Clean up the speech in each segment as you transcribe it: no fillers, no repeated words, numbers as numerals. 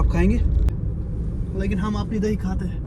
आप खाएंगे, लेकिन हम अपनी दही खाते हैं।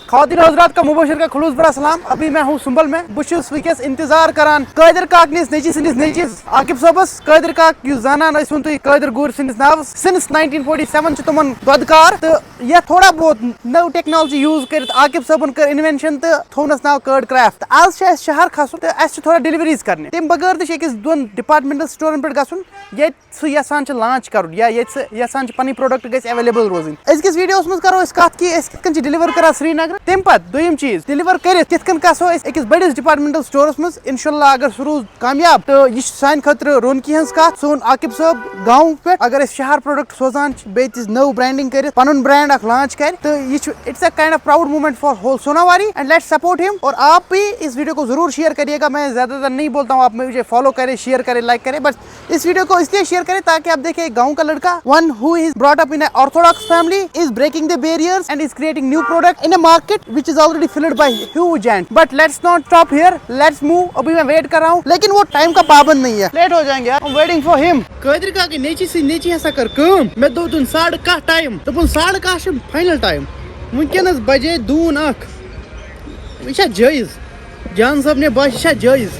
खातिन हजरात का मुबशर का खुलूस बड़ा सलाम। अभी मैं हूँ सुंबल में बुशस विकस इंतजार करान कादर काक निस नेची सिंदिस नेचिस आकिब सबस कादर काक यु जानान वन तुम कादर गूर सिंदिस नाव सिंस 1947 तुमन ददकार तो यह थोड़ा बहुत नव टेक्नोलॉजी यूज कर आकिब सबन कर इन्वेंशन तो थोनस नाव कर्ड क्राफ्ट। आज शहर खसन तो अस थोड़ा डिलीवरीज करने तम बगैर तो अकिस दोन डिपार्टमेंटल स्टोरन पे गन ये यसान लांच कर या यसान पन प्रोडक्ट गई अवेलेबल रोजन। अजकिस वीडियोस मज करो कत कि कित डिलीवर कर श्रीनगर तम पे दोयम चीज डिलीवर कर कित गो अकिस बड़िस डिपार्टमेंटल स्टोरस मज इंशाल्लाह अगर सह रूज कामयाब तो यह सान खतर रोनकी हज कत सोन आकिब साहब गाँव पे अगर शहर प्रोडक्ट सोजान बे नव ब्रांडिंग कर पन ब्रांड लांच कर तो यह it's a kind of proud moment for whole Sonawari and let's support him. और आप भी इस वीडियो को जरूर शेयर करिएगा। मैं ज्यादातर नहीं बोलता हूँ, आप मुझे फॉलो करें, शेयर करें, लाइक करें, बस इस वीडियो को इसलिए शेयर करें ताकि आप देखें गाँव का लड़का one who is brought up in orthodox family is breaking the barriers and is creating new product in a market which is already filled by huge and but let's not stop here, let's move. अभी मैं wait कर रहा हूँ लेकिन वो time का पाबंद नहीं है, लेट हो जाएंगे। I am waiting for him. कादर का नेची से नेची हसा कर काम मैं दो दिन 10:30 टाइम तो 10:30 फाइनल टाइम वनकस बजे दून अख यह जायज जान साहब ने बस यह जायज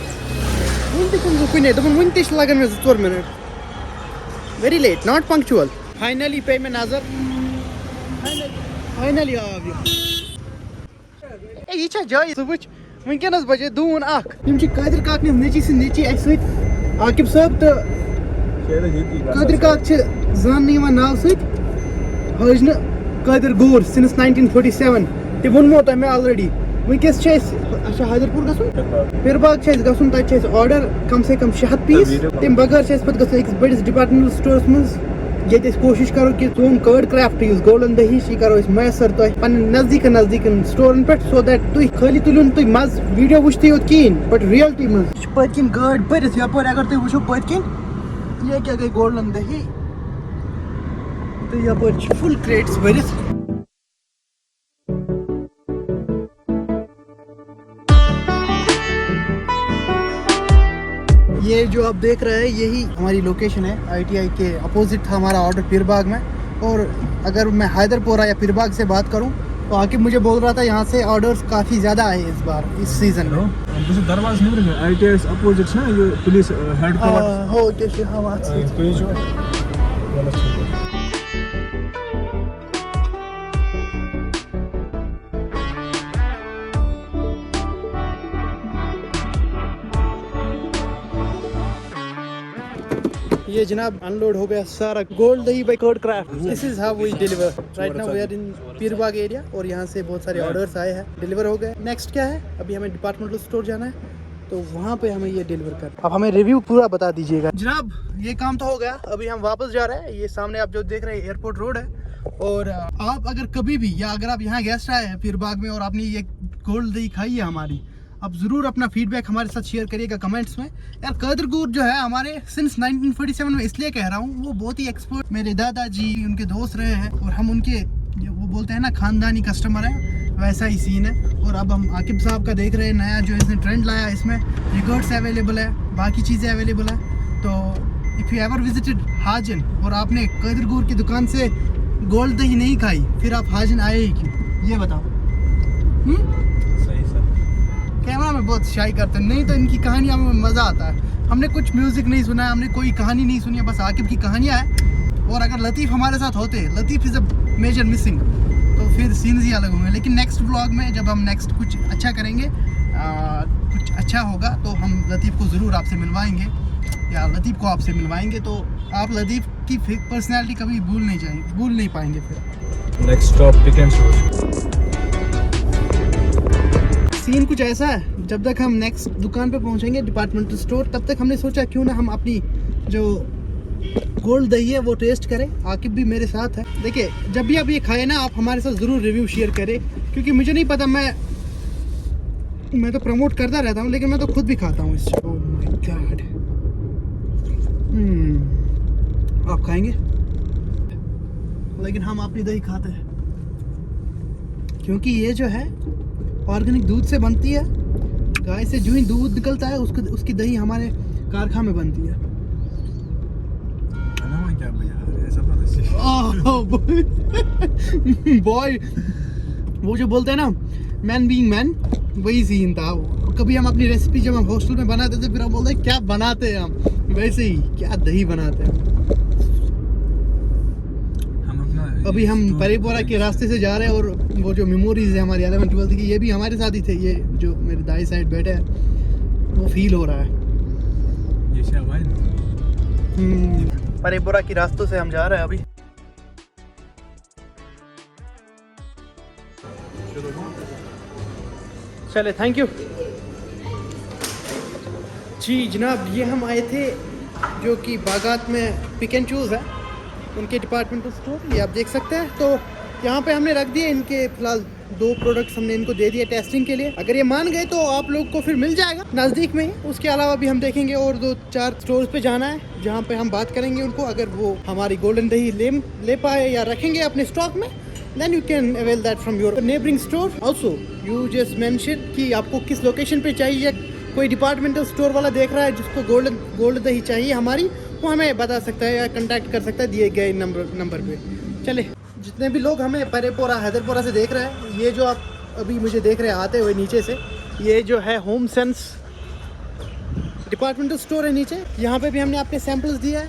वन कुन दोपन वन लगन मे 2-4 minute very let not punctual. Finally पे मैं नजर फाइनली आव यह जायज सह वुच वनकस बजे दून अख कादर काक नेची से नेची आकिब साहब तो कादर काक जान नाव सजन कादर गौर सिंस 1947 तम वोनमो तुम ऑलरेडी वनकस हैदरपुर गसन पिरबाग गसन तत ऑर्डर कम से कम 600 पीस तम बगैर पे बड़िस डिपार्टमेंटल स्टोरस मज ये कोशिश करो कि तुम कर्ड क्राफ्ट यूज गोल्डन दही यह करो मैसर तुम पन नजदीक स्टोरन पे सो दैट तुम खाली तुलियो तुम मज वीडियो वुचते योत कहीं बट रियलिटी मज पतकिन गाड़ भरत यपर अगर तुम वो पतकिन ये क्या गई गोल्डन दही तो यपर फुल क्रेट्स भरत। ये जो आप देख रहे हैं यही हमारी लोकेशन है। ITI के अपोजिट था हमारा ऑर्डर पीरबाग में। और अगर मैं हैदरपुरा या पीरबाग से बात करूं तो आकिब मुझे बोल रहा था यहाँ से ऑर्डर्स काफ़ी ज़्यादा आए इस बार इस सीजन में। दरवाजा नहीं ITI अपोजिट ना ये पुलिस हेडक्वार्टर हो कैसे हम ये जनाब अनलोड हो गया सारा gold dahi by curd craft. This is how we deliver right now we are in Peerbagh area और यहाँ से बहुत सारे ऑर्डर्स आए हैं, डिलीवर हो गए। नेक्स्ट क्या है, अभी हमें डिपार्टमेंटल स्टोर जाना है तो वहाँ पे हमें ये डिलीवर कर। अब हमें रिव्यू पूरा बता दीजिएगा। जनाब ये काम तो हो गया, अभी हम वापस जा रहे हैं। ये सामने आप जो देख रहे हैं एयरपोर्ट रोड है। और आप अगर कभी भी या अगर आप यहाँ गेस्ट आए हैं पीरबाग में और आपने ये गोल्ड दही खाई है हमारी, आप ज़रूर अपना फीडबैक हमारे साथ शेयर करिएगा कमेंट्स में। यार कादर गौर जो है हमारे सिंस 1947 में इसलिए कह रहा हूँ, वो बहुत ही एक्सपर्ट मेरे दादाजी उनके दोस्त रहे हैं और हम उनके वो बोलते हैं ना खानदानी कस्टमर है, वैसा ही सीन है। और अब हम आकिब साहब का देख रहे हैं नया जो इसने ट्रेंड लाया, इसमें रिकॉर्ड्स अवेलेबल है, बाकी चीज़ें अवेलेबल है। तो if you ever visited Hajin और आपने कादर गौर की दुकान से गोल्ड दही नहीं खाई फिर आप हाजन आए ही क्यों, ये बताओ। कैमरा में बहुत शाई करते हैं, नहीं तो इनकी कहानियाँ में मज़ा आता है। हमने कुछ म्यूज़िक नहीं सुना है, हमने कोई कहानी नहीं सुनी है, बस आकिब की कहानियाँ हैं। और अगर लतीफ़ हमारे साथ होते, लतीफ़ इज़ अ मेजर मिसिंग, तो फिर सीन्स ही अलग होंगे। लेकिन नेक्स्ट व्लॉग में जब हम नेक्स्ट कुछ अच्छा करेंगे, कुछ अच्छा होगा तो हम लतीफ़ को ज़रूर आपसे मिलवाएंगे या लतीफ़ को आपसे मिलवाएंगे। तो आप लतीफ़ की पर्सनैलिटी कभी भूल नहीं पाएंगे। फिर next stop pick and shoot. Scene कुछ ऐसा है, जब तक हम नेक्स्ट दुकान पे पहुंचेंगे डिपार्टमेंटल स्टोर तब तक हमने सोचा क्यों ना हम अपनी जो गोल्ड दही है वो टेस्ट करें। आकिब भी मेरे साथ है। देखिए जब भी आप ये खाए ना, आप हमारे साथ ज़रूर रिव्यू शेयर करें, क्योंकि मुझे नहीं पता, मैं तो प्रमोट करता रहता हूँ लेकिन मैं तो खुद भी खाता हूँ इससे। Oh my God. आप खाएंगे, लेकिन हम अपनी दही खाते हैं क्योंकि ये जो है ऑर्गेनिक दूध से बनती है। गाय से जो ही दूध निकलता है उसकी दही हमारे कारखाने में बनती है। बॉय वो जो बोलते हैं ना मैन बीइंग मैन, वही सीन था। कभी हम अपनी रेसिपी जब हम हॉस्टल में बनाते थे फिर हम बोलते हैं क्या बनाते हैं हम, वैसे ही क्या दही बनाते हैं। अभी हम परेपोरा के रास्ते से जा रहे हैं और वो जो मेमोरीज है हमारी 11-12 की, ये भी हमारे साथ ही थे। ये जो मेरे दाई साइड बैठे हैं वो फील हो रहा है। परेपोरा की रास्तों से हम जा रहे हैं अभी। चले, थैंक यू जी जनाब। ये हम आए थे जो कि बागात में पिक एंड चूज़ है उनके डिपार्टमेंटल स्टोर, ये आप देख सकते हैं। तो यहाँ पे हमने रख दिए इनके फिलहाल 2 प्रोडक्ट्स हमने इनको दे दिए टेस्टिंग के लिए। अगर ये मान गए तो आप लोग को फिर मिल जाएगा नज़दीक में ही। उसके अलावा भी हम देखेंगे और 2-4 स्टोर्स पे जाना है जहाँ पे हम बात करेंगे उनको। अगर वो हमारी गोल्डन दही ले पाए या रखेंगे अपने स्टॉक में, then you can avail that from your neighboring store. Also you just mention कि आपको किस लोकेशन पे चाहिए, या कोई डिपार्टमेंटल स्टोर वाला देख रहा है जिसको गोल्ड दही चाहिए हमारी, वो हमें बता सकता है या कांटेक्ट कर सकता है दिए गए नंबर पे। चले, जितने भी लोग हमें परेपोरा हैदरपोरा से देख रहे हैं, ये जो आप अभी मुझे देख रहे हैं आते हुए नीचे से, ये जो है होम सेंस डिपार्टमेंटल स्टोर है नीचे। यहाँ पे भी हमने आपके सैम्पल्स दिए हैं।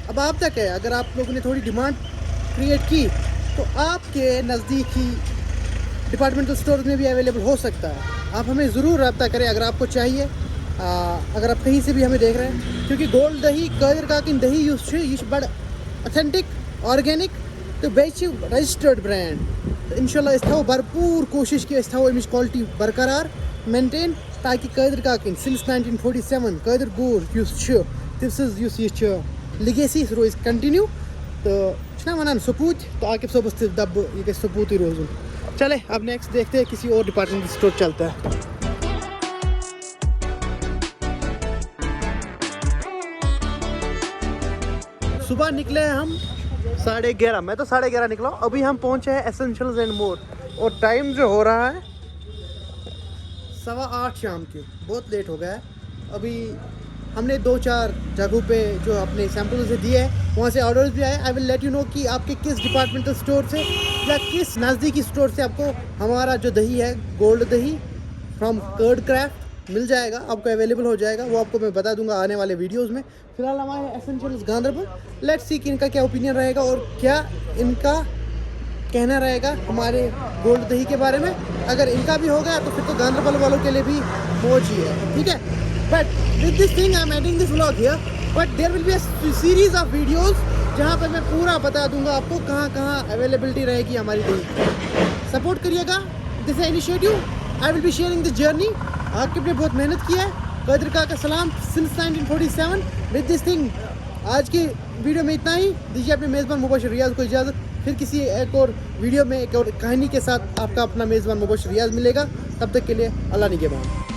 अब आप तक है, अगर आप लोगों ने थोड़ी डिमांड क्रिएट की तो आपके नज़दीकी डिपार्टमेंटल स्टोर में भी अवेलेबल हो सकता है। आप हमें ज़रूर रब्ता करें अगर आपको चाहिए। अगर आप कहीं से भी हमें देख रहे हैं, क्योंकि गोल्ड दही कादिर काकिन दही ये बड़ ऑथेंटिक ऑर्गेनिक तो बेच रजिस्टर्ड ब्रांड। इंशाल्लाह इस थो भरपूर कोशिश की इस थो अमिच क्वालिटी बरकरार मेंटेन, ताकि कादिर काकिन सिंस 1947 कादिर गोर ये लिगेसी रोज कंटिन्यू। तो वनान सपूत तो आकिब सोबस दब ये सपूत ही रोज। चले अब नेक्स्ट देखते हैं, किसी और डिपार्टमेंटल स्टोर चलता है। सुबह निकले हैं हम 11:30, मैं तो 11:30 निकला हूँ। अभी हम पहुँचे हैं एसेंशियल्स एंड मोर और टाइम जो हो रहा है 8:15 शाम के, बहुत लेट हो गया है। अभी हमने 2-4 जगहों पे जो अपने सैम्पल से दिए हैं वहाँ से ऑर्डर्स भी आए। I will let you know कि आपके किस डिपार्टमेंटल स्टोर से या किस नज़दीकी स्टोर से आपको हमारा जो दही है गोल्ड दही फ्रॉम कर्ड क्राफ्ट मिल जाएगा, आपको अवेलेबल हो जाएगा। वो आपको मैं बता दूंगा आने वाले वीडियोस में। फिलहाल हमारे एसेंशियल्स गांधरबल, लेट्स सी कि इनका क्या ओपिनियन रहेगा और क्या इनका कहना रहेगा हमारे गोल्ड दही के बारे में। अगर इनका भी हो गया तो फिर तो गांधरबल वालों के लिए भी मौज ही है, ठीक है। But with this thing I am adding this vlog here, but there will be a series of videos जहाँ पे मैं पूरा बता दूंगा आपको कहाँ कहाँ अवेलेबिलिटी रहेगी हमारी दही। सपोर्ट करिएगा this initiative, I will be sharing this journey. Aqib ने बहुत मेहनत की है, कादिर का सलाम सिंस 1947। विद दिस थिंग आज की वीडियो में इतना ही। दीजिए अपने मेज़बान मुबशर रियाज को इजाज़त। फिर किसी एक और वीडियो में एक और कहानी के साथ आपका अपना मेज़बान मुबशर रियाज मिलेगा। तब तक के लिए अल्लाह निगहबान।